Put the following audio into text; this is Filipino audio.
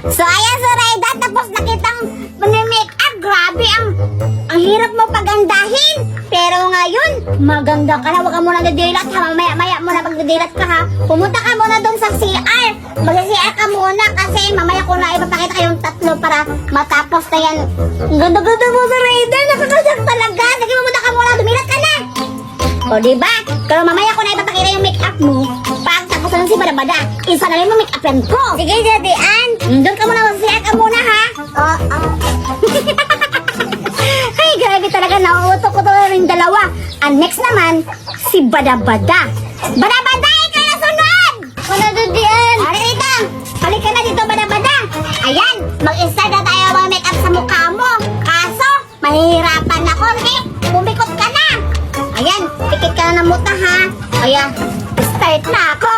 So ayan, Zoraida, tapos nakitang make up. Grabe, ang hirap mo pagandahin. Pero ngayon, maganda ka na. Huwag ka muna nadidilat ha. Mamaya mo na pagdidilat ka ha. Pumunta ka muna doon sa CR. Mag-CR ka muna kasi mamaya ko na ipapakita kayong tatlo para matapos na yan. Ang ganda-ganda mo, Zoraida. Nakakasak talaga. Sige, pumunta ka muna. Dumilat ka na. O, diba? Pero mamaya ko na ipapakita yung make up mo. Pag tapos na si Badabada, isa na rin mo make upan ko. Sige, Daddy Ann. Doon ka muna, mag-CR ka muna ha. Oo. Ay, grabe talaga. Nauutok ko to rin dalawa. Ang next naman, si Badabada. Badabada, ikaw na sunod! Wala, Daddy Ann. Rita, halika na dito, Badabada. Ayan, mag-start na tayo mag-makeup sa mukha mo. Kaso, mahihirapan ako. Okay, pumikot ka na. Ayan, pikit ka na ng muta ha. Ayan, start na ako.